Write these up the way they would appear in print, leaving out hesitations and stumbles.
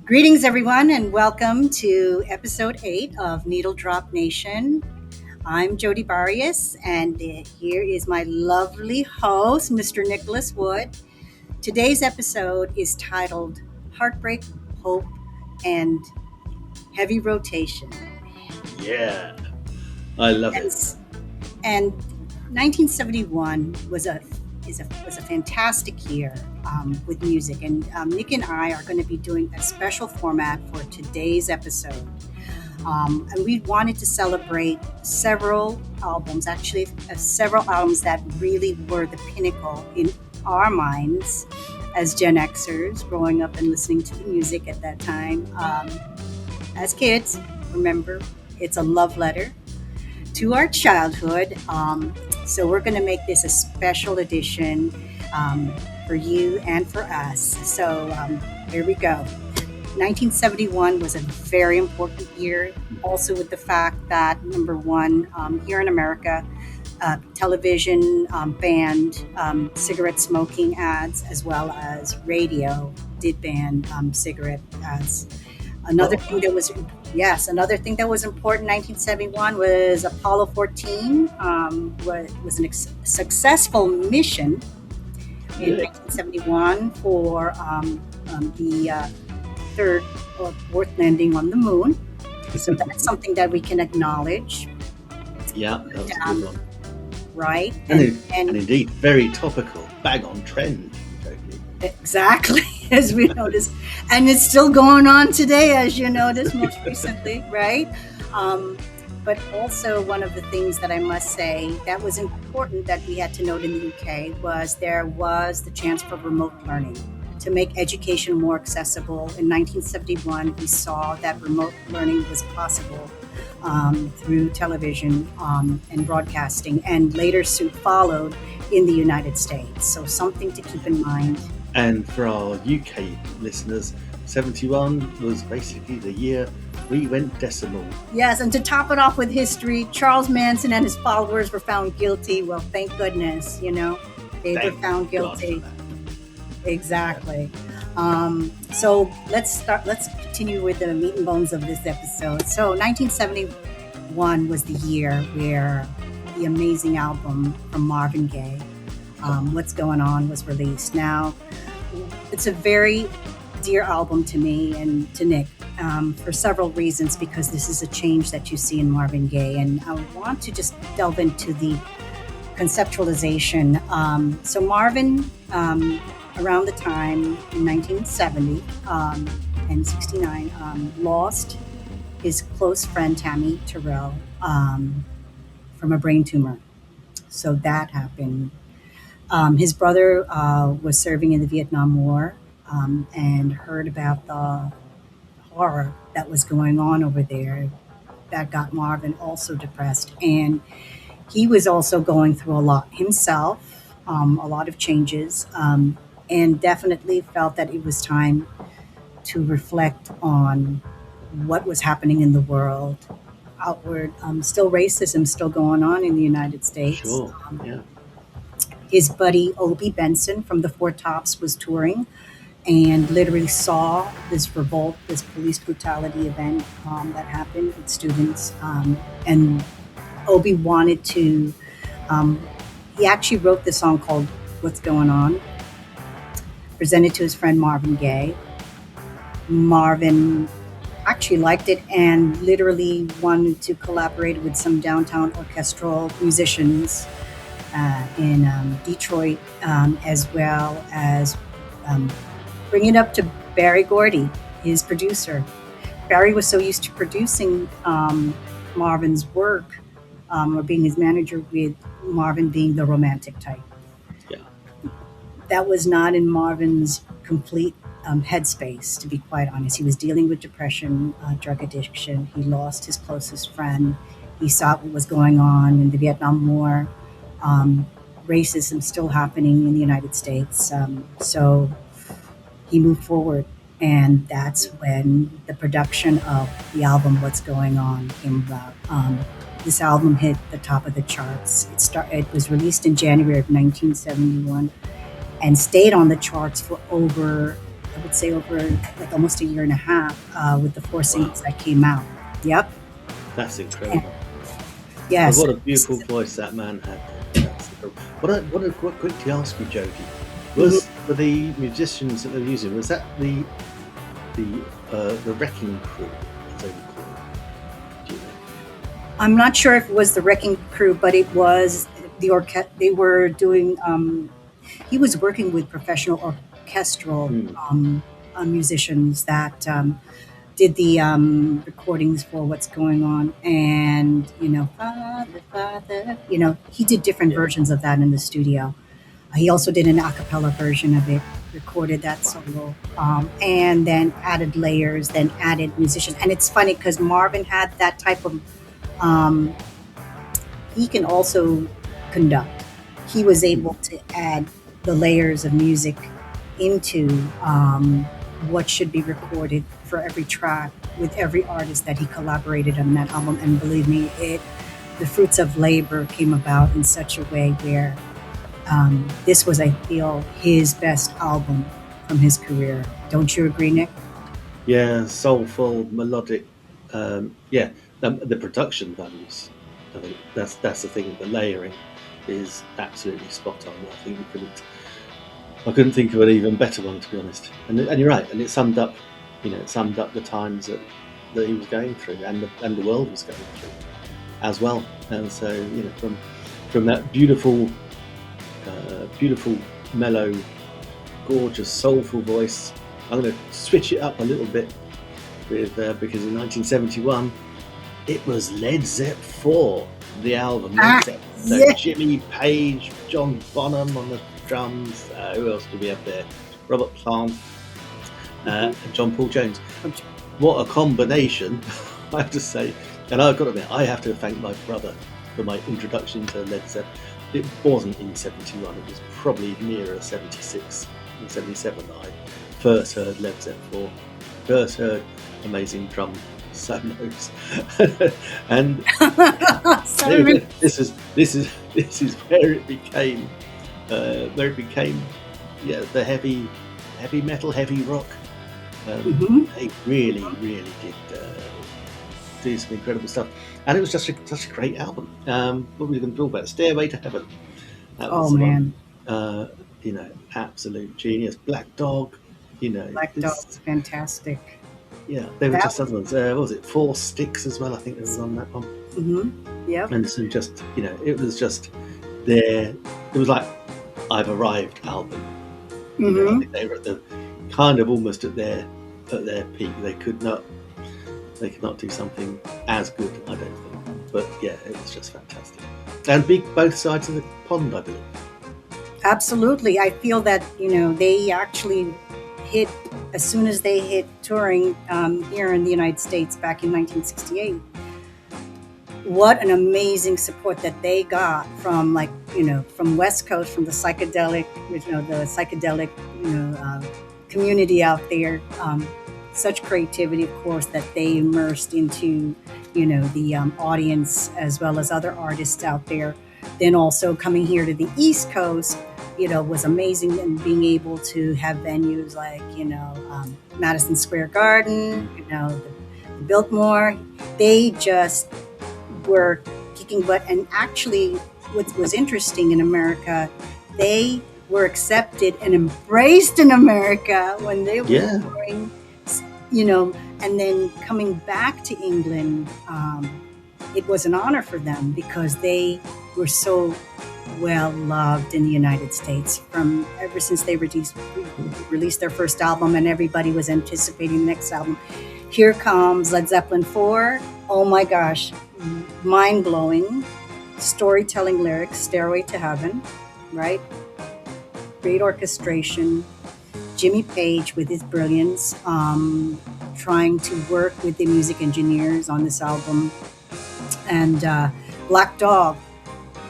Greetings, everyone, and welcome to episode 8 of Needle Drop Nation. I'm Jodi Barrias, and here is my lovely host, Mr. Nicholas Wood. Today's episode is titled Heartbreak, Hope, and Heavy Rotation. Yeah, I love And, it. and 1971 was a fantastic year with music, and Nick and I are going to be doing a special format for today's episode. And we wanted to celebrate several albums, actually, several albums that really were the pinnacle in our minds as Gen Xers growing up and listening to the music at that time. As kids, remember, it's a love letter to our childhood. So we're going to make this a special edition for you and for us. So here we go. 1971 was a very important year, also with the fact that, number one, here in America, television banned cigarette smoking ads, as well as radio did ban cigarette ads. Another thing that was important in 1971 was Apollo 14 was a successful mission in 1971 for the third or fourth landing on the moon. So that's something that we can acknowledge. Yeah, that was a good one. Right? And indeed, very topical, bang on trend. Totally. Exactly, as we noticed. And it's still going on today, as you noticed most recently, right? But also, one of the things that I must say that was important that we had to note in the UK was there was the chance for remote learning to make education more accessible. In 1971, we saw that remote learning was possible through television and broadcasting, and later suit followed in the United States. So something to keep in mind. And for our UK listeners, 71 was basically the year we went decimal. Yes, and to top it off with history, Charles Manson and his followers were found guilty. Well, thank goodness, they were found guilty. Exactly. So let's continue with the meat and bones of this episode. So 1971 was the year where the amazing album from Marvin Gaye, What's Going On, was released. Now, it's a very dear album to me and to Nick for several reasons, because this is a change that you see in Marvin Gaye. And I want to just delve into the conceptualization. So Marvin, around the time in 1970 and 69, lost his close friend Tammi Terrell from a brain tumor. So that happened. His brother was serving in the Vietnam War and heard about the horror that was going on over there. That got Marvin also depressed. And he was also going through a lot himself, a lot of changes. And definitely felt that it was time to reflect on what was happening in the world. Outward, still racism still going on in the United States. Sure, yeah. His buddy Obie Benson from the Four Tops was touring and literally saw this revolt, this police brutality event that happened with students. And Obie wanted to, he actually wrote this song called What's Going On, presented to his friend Marvin Gaye. Marvin actually liked it and literally wanted to collaborate with some downtown orchestral musicians in Detroit, as well as bring it up to Barry Gordy, his producer. Barry was so used to producing Marvin's work, or being his manager, with Marvin being the romantic type. Yeah. That was not in Marvin's complete headspace, to be quite honest. He was dealing with depression, drug addiction. He lost his closest friend. He saw what was going on in the Vietnam War. Racism still happening in the United States. So he moved forward. And that's when the production of the album What's Going On came about. This album hit the top of the charts. It was released in January of 1971 and stayed on the charts for over I would say over like almost a year and a half with the four Wow, singles that came out. Yep. that's And incredible. And yes. what a beautiful voice that man had. That's incredible. What quickly ask you, Jody, Mhm. was for the musicians that they're using, was that the wrecking crew, as they were called? Do you know? I'm not sure if it was the Wrecking Crew, but it was the orchestra. They were doing. He was working with professional orchestral Hmm. musicians that did the recordings for what's going on, and Father, Father. He did different Yeah. versions of that in the studio. He also did an a cappella version of it, recorded that Wow. solo, and then added layers, then added musicians. And it's funny because Marvin had that type of. Um, he can also conduct. He was able Hmm. to add the layers of music into what should be recorded for every track with every artist that he collaborated on that album. And believe me, the fruits of labor came about in such a way where this was, I feel, his best album from his career. Don't you agree, Nick? Yeah, soulful, melodic. Yeah, the production values. I think that's the thing. The layering is absolutely spot on. I think I couldn't think of an even better one, to be honest. And you're right. And it summed up, it summed up the times that he was going through, and the world was going through as well. And so, from that beautiful, mellow, gorgeous, soulful voice, I'm going to switch it up a little bit with because in 1971 it was Led Zepp 4, the album Led Ah, Zepp. So yeah. Jimmy Page, John Bonham on the drums. Who else do we have there? Robert Plant Mhm. and John Paul Jones. What a combination, I have to say. And I've got to admit, I have to thank my brother for my introduction to Led Zepp. It wasn't in 71, it was probably nearer 76 and 77 that I first heard Led Zepp 4, first heard amazing drum solos. And Simon. this is where it became yeah, the heavy metal, heavy rock. Mhm. They really did do some incredible stuff, and it was just such a great album. What were we going to talk about? Stairway to Heaven. That Oh was the one. man, Uh, absolute genius. Black Dog. Black Dog This. was fantastic. Yeah, they were That just other ones. What was it? Four Sticks as well. I think it was on that one. Yep. And so just it was just there. It was like I've arrived album. I Hmm. think they were at the kind of almost at their peak. They could not do something as good, I don't think. But yeah, it was just fantastic. And big both sides of the pond, I believe. Absolutely. I feel that, they actually hit, as soon as they hit touring here in the United States back in 1968. What an amazing support that they got from, like, from West Coast, from the psychedelic, community out there. Such creativity, of course, that they immersed into, the audience as well as other artists out there. Then also coming here to the East Coast, was amazing, and being able to have venues like, Madison Square Garden, Mm. the Biltmore. They just were kicking butt. And actually, what was interesting in America, they were accepted and embraced in America when they were Yeah, touring, you know, and then coming back to England. It was an honor for them because they were so well loved in the United States from ever since they released their first album, and everybody was anticipating the next album. Here comes Led Zeppelin 4. Oh my gosh, mind blowing. Storytelling lyrics, Stairway to Heaven, right? Great orchestration. Jimmy Page with his brilliance, trying to work with the music engineers on this album. And Black Dog,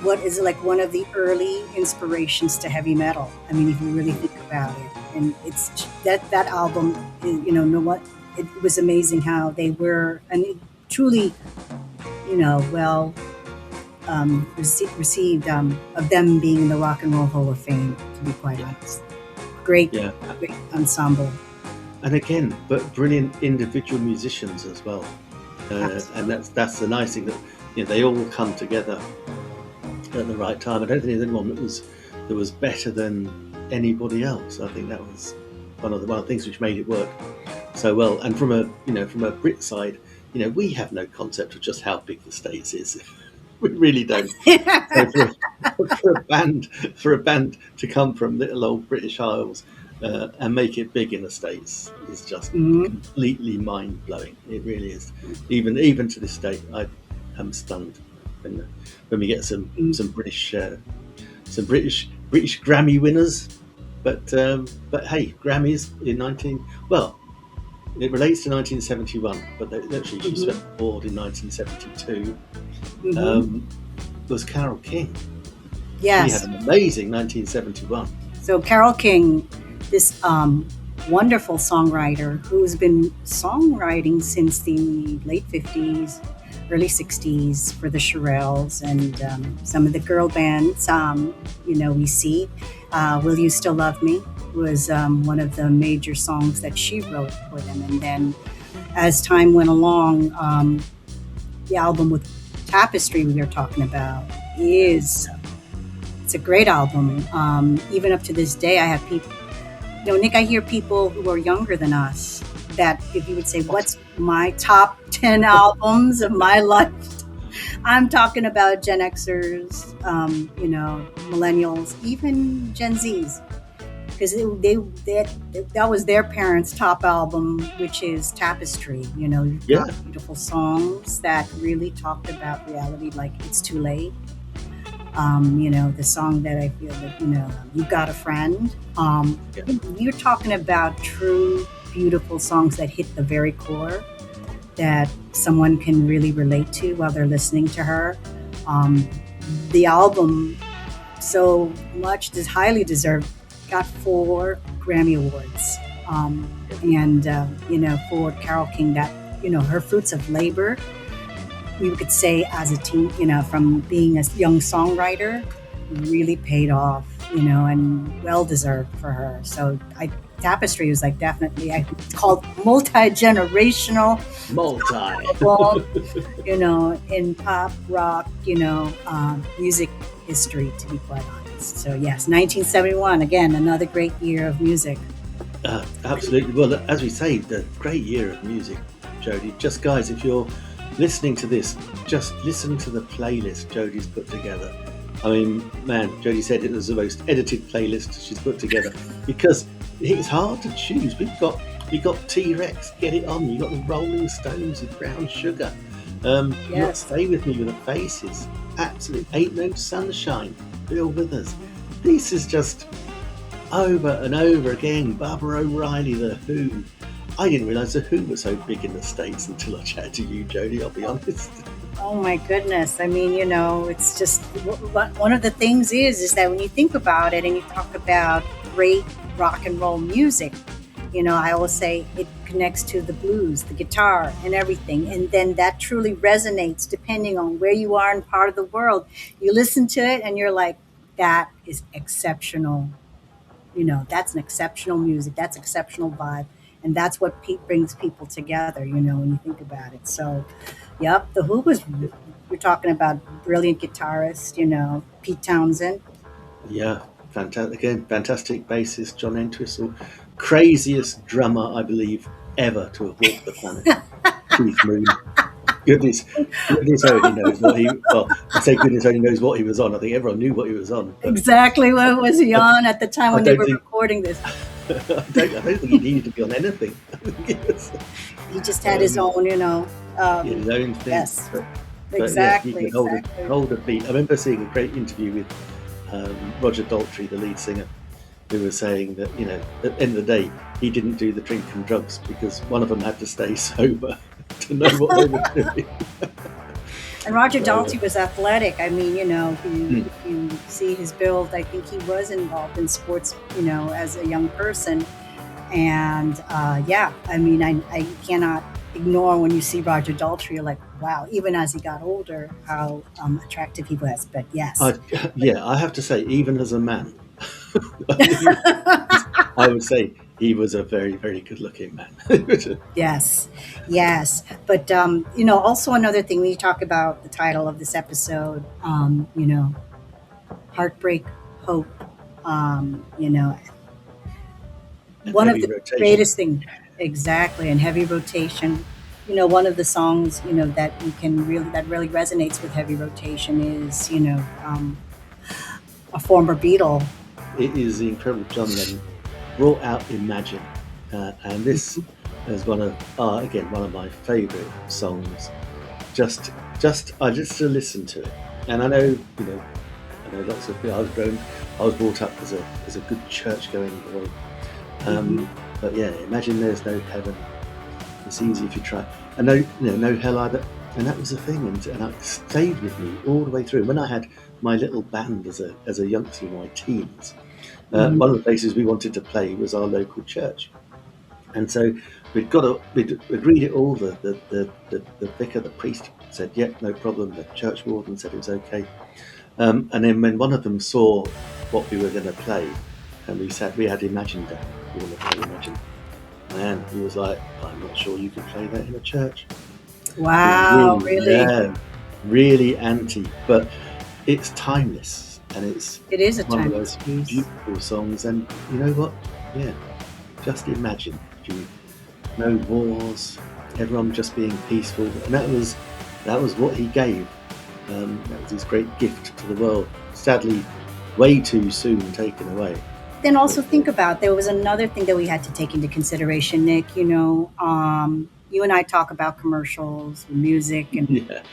what is like one of the early inspirations to heavy metal. I mean, if you really think about it, and it's that album, know what? It was amazing how they were, and it truly, well received, of them being in the Rock and Roll Hall of Fame. To be quite yeah, honest, great, yeah. great ensemble. and again, but brilliant individual musicians as well. And Absolutely. that's the nice thing, that they all come together at the right time. I don't think there's anyone that was better than anybody else. I think that was one of the things which made it work so well. And from a Brit side, we have no concept of just how big the States is. We really don't. So for a band to come from little old British Isles and make it big in the States is just Mhm. completely mind blowing. It really is. Even to this day, I am stunned when we get some British Grammy winners. But hey, Grammys in 19 well, it relates to 1971, but actually she Mhm. swept the board in 1972. Mhm. Um, was Carole King. She had Yes. an amazing 1971. So Carole King, this wonderful songwriter who's been songwriting since the late 50s, early 60s for the Shirelles and some of the girl bands. We see Will You Still Love Me was one of the major songs that she wrote for them. And then as time went along, the album with Tapestry we were talking about is it's a great album. Even up to this day, I have people, Nick, I hear people who are younger than us that if you would say, what's my top 10 albums of my life? I'm talking about Gen Xers, millennials, even Gen Zs, because that was their parents' top album, which is Tapestry. You've Yeah, got beautiful songs that really talked about reality, like It's Too Late. The song that I feel that, You Got a Friend. yeah, You're talking about true, beautiful songs that hit the very core that someone can really relate to while they're listening to her. Um, the album, so much is highly deserved, got 4 Grammy Awards. And, for Carole King, that, her fruits of labor, we could say as a teen, from being a young songwriter, really paid off, and well deserved for her. So Tapestry was like definitely, it's called multi-generational multi. album, in pop, rock, music history, to be quite honest. So yes, 1971, again, another great year of music. Absolutely. Well, as we say, the great year of music, Jodi. Just guys, if you're listening to this, just listen to the playlist Jodi's put together. I mean, man, Jodi said it was the most edited playlist she's put together because it's hard to choose. We got T-Rex, Get It On. You got the Rolling Stones with Brown Sugar. You got Yes. Stay With Me with the Faces. Absolutely, Ain't No Sunshine. Bill Withers. This is just over and over again. Barbara O'Reilly, The Who. I didn't realise The Who were so big in the States until I chatted to you, Jodi, I'll be honest. Oh my goodness. I mean, it's just one of the things is that when you think about it and you talk about great rock and roll music, I always say it connects to the blues, the guitar, and everything. And then that truly resonates depending on where you are in part of the world. You listen to it and you're like, that is exceptional. That's an exceptional music. That's exceptional vibe. And that's what brings people together, when you think about it. So, yep, The Who was, we're talking about brilliant guitarist, Pete Townsend. Yeah, fantastic. Again, fantastic bassist, John Entwistle. Craziest drummer, I believe, ever to have walked the planet, Keith Moon. Goodness, goodness only knows what he. Well, I say goodness only knows what he was on. I think everyone knew what he was on, but Exactly what was he I, on at the time I when they don't were think recording this? I don't think he needed to be on anything. I think He just had his um, own, he had his own thing. yes, But yeah, he exactly, could exactly. hold a beat. I remember seeing a great interview with Roger Daltrey, the lead singer, who was saying that at the end of the day, he didn't do the drink and drugs because one of them had to stay sober to know what they were doing. And Roger So Daltrey was athletic. I mean, mm, if you see his build, I think he was involved in sports, as a young person. And yeah, I mean, I cannot ignore when you see Roger Daltrey, you're like, wow, even as he got older, how attractive he was. But yes. I, yeah, I have to say, even as a man, I think I would say he was a very, very good-looking man. Yes, yes. But also another thing when you talk about the title of this episode, heartbreak, hope. And One of heavy the rotation. greatest thing, exactly, and heavy rotation. One of the songs that you can really that really resonates with heavy rotation is a former Beatle. It is the incredible John Lennon brought out Imagine, and this is again one of my favourite songs. I just to listen to it, and I know lots of people. I was brought up as a good church going boy, Mhm. but yeah, imagine there's no heaven. It's easy if you try, and no hell either. And that was the thing, and it stayed with me all the way through. When I had my little band as a youngster in my teens, Mhm. one of the places we wanted to play was our local church, and so we'd agreed it all. The vicar, the priest said, "Yep, no problem." The church warden said it was okay. And then when one of them saw what we were going to play, and we had Imagine down. We want to play Imagine. Man, he was like, "I'm not sure you can play that in a church." He was Wow, really, really, yeah, really anti, but it's timeless, and it's it is a one of timeless those piece. beautiful songs. And you know what? Yeah, just imagine if you no wars, everyone just being peaceful, and that was what he gave. That was his great gift to the world. Sadly, way too soon taken away. Then But also think about there was another thing that we had to take into consideration, Nick. You and I talk about commercials, music, yeah,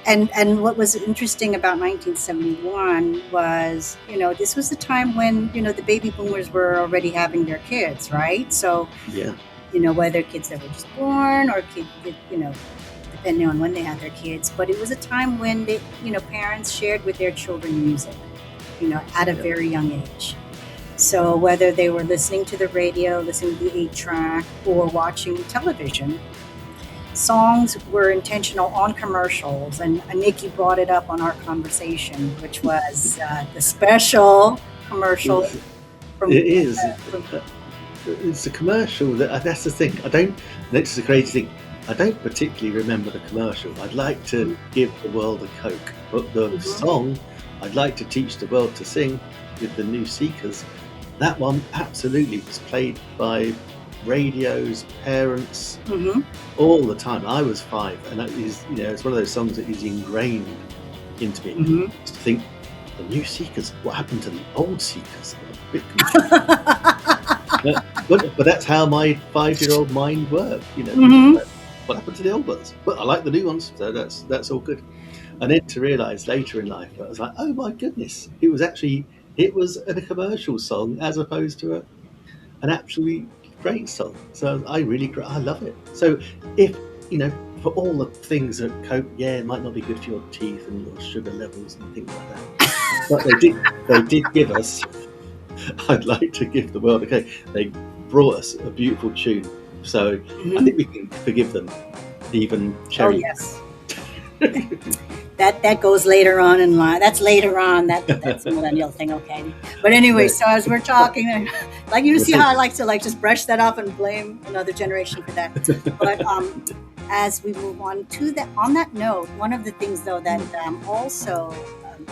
and what was interesting about 1971 was this was the time when the baby boomers were already having their kids, right? So yeah, whether kids that were just born or depending on when they had their kids, but it was a time when parents shared with their children music, at a yeah, very young age. So whether they were listening to the radio, listening to the 8-track, or watching television, songs were intentional on commercials. And Nikki brought it up on our conversation, which was the special commercial it's, from, it is. from It's a commercial that's the thing. I don't. This is the crazy thing. I don't particularly remember the commercial. I'd like to give the world a Coke, but the Mhm. song I'd like to teach the world to sing with the New Seekers. That one absolutely was played by radios, parents, Mhm. all the time. I was 5, and that is, it's one of those songs that is ingrained into me. Mhm. To think, the New Seekers, what happened to the old Seekers? I'm a bit confused. But that's how my 5-year-old mind worked. Thinking Mhm. about what happened to the old ones. But I like the new ones, so that's all good. And then to realise later in life, I was like, oh my goodness, it was a commercial song as opposed to an absolutely great song. So I love it. So if for all the things that Coke, yeah, it might not be good for your teeth and your sugar levels and things like that, but they did give us. I'd like to give the world. Okay, they brought us a beautiful tune, so I Mhm. think we can forgive them even Oh cherry. yes, that goes later on in life. That's later on. That's a millennial thing, okay. But anyway, No, so as we're talking, like you we'll see how take I like to just brush that off and blame another generation for that. But as we move on to that, on that note, one of the things though that also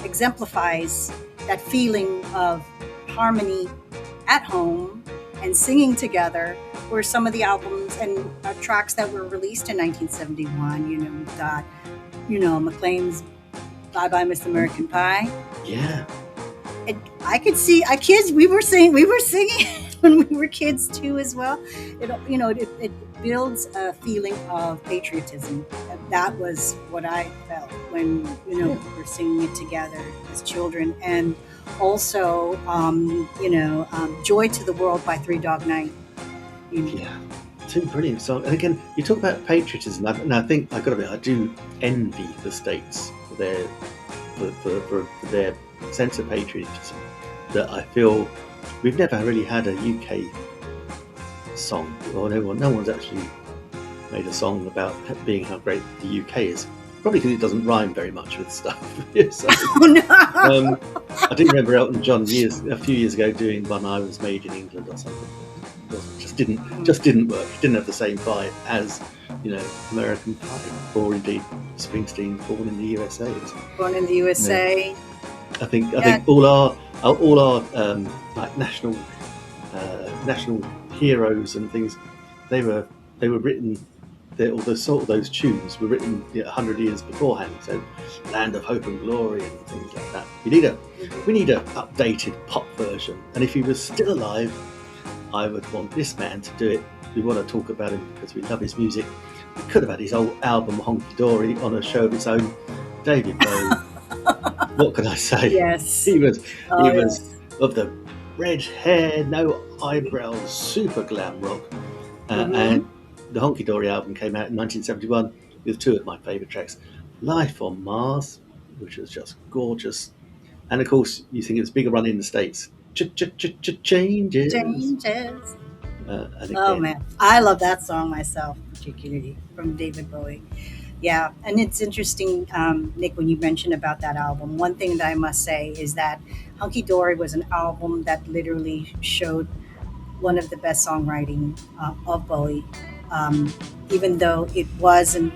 exemplifies that feeling of harmony at home and singing together were some of the albums and tracks that were released in 1971. We've got McLean's "Bye Bye Miss American Pie." yeah, I could see our kids. We were singing when we were kids too, as well. It builds a feeling of patriotism. That was what I felt when yeah, we were singing it together as children, and also "Joy to the World" by Three Dog Night. You know. yeah. Two brilliant songs. And again, you talk about patriotism, and I think I got to be. I do envy the states for for their sense of patriotism. That I feel we've never really had a UK song, or no one's actually made a song about being how great the UK is. Probably because it doesn't rhyme very much with stuff. So, Oh no! I do remember Elton John a few years ago doing one "I Was Made in England" or something. It didn't work. It didn't have the same vibe as, you know, American Pie, or indeed Springsteen, Born in the USA. Born in the USA. I think all our like national heroes and things, they were written. All those tunes were written 100 years beforehand. So, Land of Hope and Glory and things like that. We need a updated pop version. And if he was still alive, I would want this man to do it. We want to talk about him because we love his music. We could have had his old album Honky Dory on a show of its own. David Bowie. What can I say? Yes. He was of the red hair, no eyebrows, super glam rock. And the Honky Dory album came out in 1971 with two of my favourite tracks. Life on Mars, which was just gorgeous. And of course, you think it was a bigger run in the States. Changes. And again, oh man, I love that song myself, particularly from David Bowie. Yeah, and it's interesting, Nick, when you mentioned about that album. One thing that I must say is that Hunky Dory was an album that literally showed one of the best songwriting of Bowie, even though it wasn't,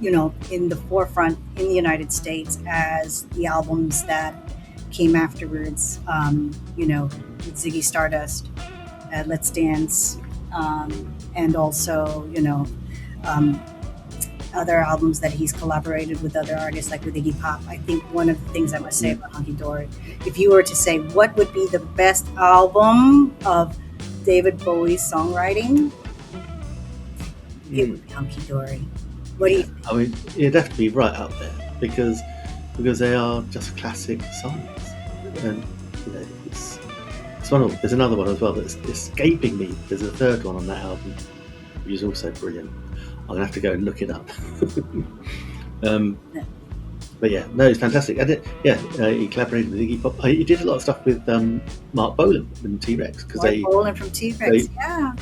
in the forefront in the United States as the albums that came afterwards, with Ziggy Stardust, Let's Dance, and also, other albums that he's collaborated with other artists, like with Iggy Pop. I think one of the things I must say about Hunky Dory, if you were to say what would be the best album of David Bowie's songwriting, it would be Hunky Dory. What do you think? I mean, it'd have to be right up there because they are just classic songs, and it's one of. There's another one as well that's escaping me. There's a third one on that album, which is also brilliant. I'm gonna have to go and look it up. But yeah, no, it's fantastic. He collaborated with Iggy Pop. He did a lot of stuff with Mark Bolan and T-Rex because Bolan from T-Rex, yeah.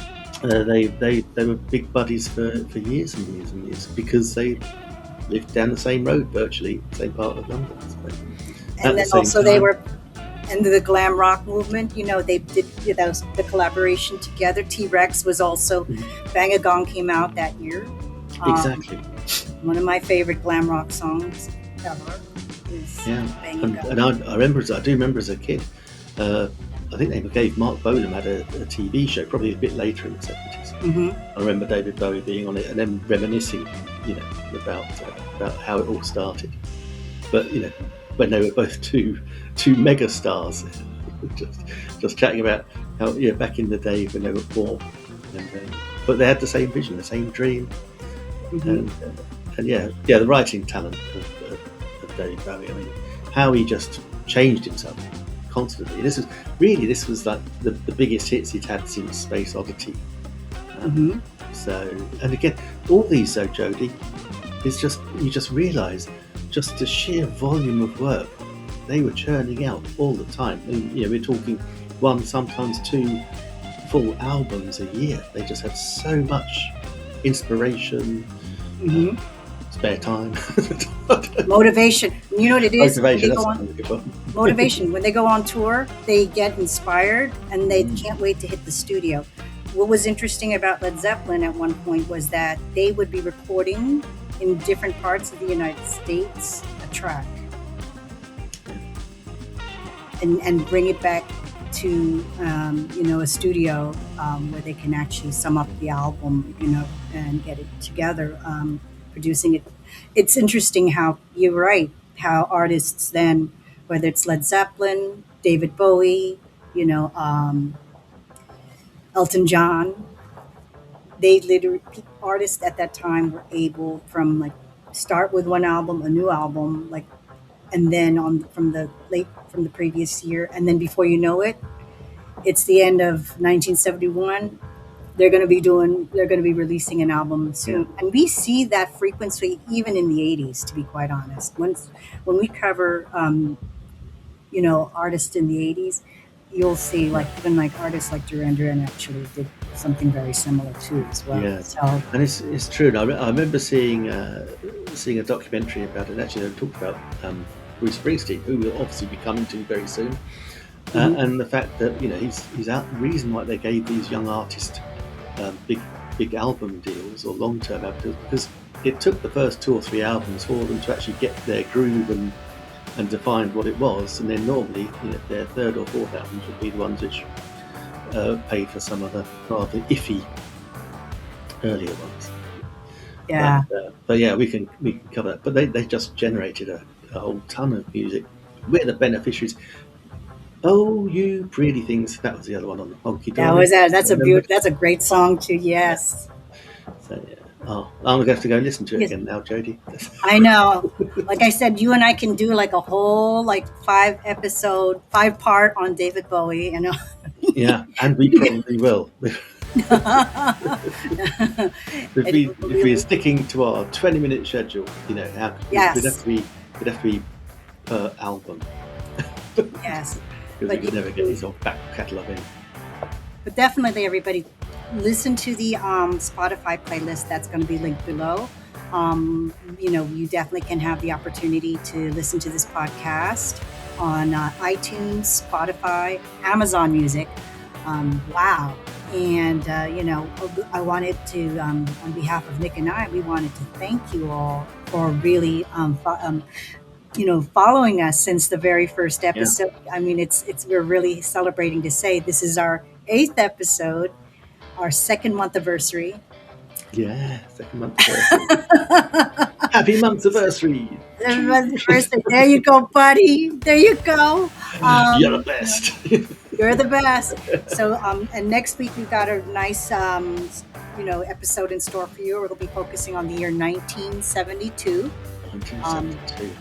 They were big buddies for years and years and years because they lived down the same road, virtually same part of London. So and then also they were into the glam rock movement. They did the collaboration together. T-Rex was also Bang a Gong came out that year. Exactly. One of my favorite glam rock songs ever is Bang a Gong. And I do remember as a kid. I think they gave Mark Bolan had a TV show probably a bit later in the 70s. I remember David Bowie being on it and then reminiscing, about how it all started. But when they were both two mega stars, just chatting about how back in the day when they were born, but they had the same vision, the same dream, and the writing talent of David Bowie. I mean, how he just changed himself constantly. This was like the biggest hits he'd had since Space Oddity. So, and again, all these though, Jodi, is you just realise just the sheer volume of work they were churning out all the time. I mean, we're talking one, sometimes two full albums a year. They just had so much inspiration, spare time, motivation. You know what it is? Motivation. Motivation. When they go on tour, they get inspired and they can't wait to hit the studio. What was interesting about Led Zeppelin at one point was that they would be recording in different parts of the United States a track and bring it back to a studio where they can actually sum up the album and get it together, producing it. It's interesting how you're right, how artists then, whether it's Led Zeppelin, David Bowie, Elton John, they literally, artists at that time were able from start with one album, a new album, and then from the previous year, and then before you know it, it's the end of 1971. They're going to be releasing an album soon, and we see that frequency even in the 80s. To be quite honest, when we cover artists in the 80s, you'll see even artists like Duran Duran actually did something very similar too as well. Yeah, so, and it's true. And I remember seeing a documentary about it. Actually, they talked about Bruce Springsteen, who will obviously be coming to very soon, and the fact that he's out. The reason why they gave these young artists big album deals or long-term album deals, because it took the first 2 or 3 albums for them to actually get their groove and define what it was, and then normally their third or fourth albums would be the ones which paid for some of the rather iffy earlier ones. Yeah. But yeah, we can cover that. But they just generated a whole ton of music. We're the beneficiaries. Oh, you pretty things. That was the other one on the Honky Dory. That's a great song too. Yes. So yeah. Oh, I'm gonna have to go listen to it Yes. again now, Jodi. I know. Like I said, you and I can do like a whole 5-part on David Bowie. You know. Yeah, and we probably will. If we're sticking to our 20-minute schedule, Yes. we'd have to be per album. Yes. Because we could never get these off back catalogue in. But definitely, everybody, listen to the Spotify playlist that's going to be linked below. You definitely can have the opportunity to listen to this podcast on iTunes, Spotify, Amazon Music. Wow. And, I wanted to, on behalf of Nick and I, we wanted to thank you all for really, following us since the very first episode. Yeah. I mean, we're really celebrating to say this is our 8th episode, our 2nd month anniversary. Yeah, 2nd month anniversary. Happy month anniversary. There you go, buddy. There you go. You're the best. You're the best. So, and next week we've got a nice, episode in store for you. It'll be focusing on the year 1972. 1972.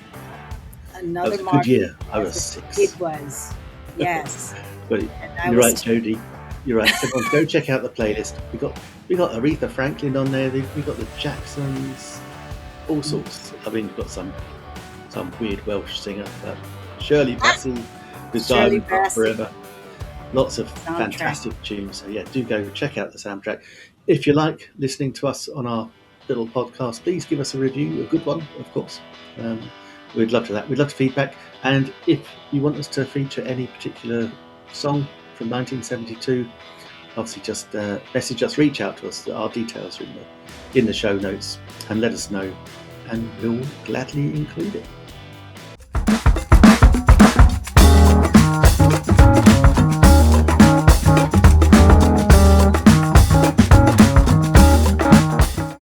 Another that was a good year. I was 6. It was, yes. But you're right, Jodi. You're right. Everyone, go check out the playlist. We got Aretha Franklin on there. We got the Jacksons, all sorts. I mean, we've got some weird Welsh singer, Shirley Bassey, who's Diamond Forever. Lots of fantastic tunes. So yeah, do go check out the soundtrack. If you like listening to us on our little podcast, please give us a review, a good one, of course. We'd love that. We'd love feedback. And if you want us to feature any particular song from 1972, obviously just message us, reach out to us. Our details are in the show notes, and let us know, and we'll gladly include it.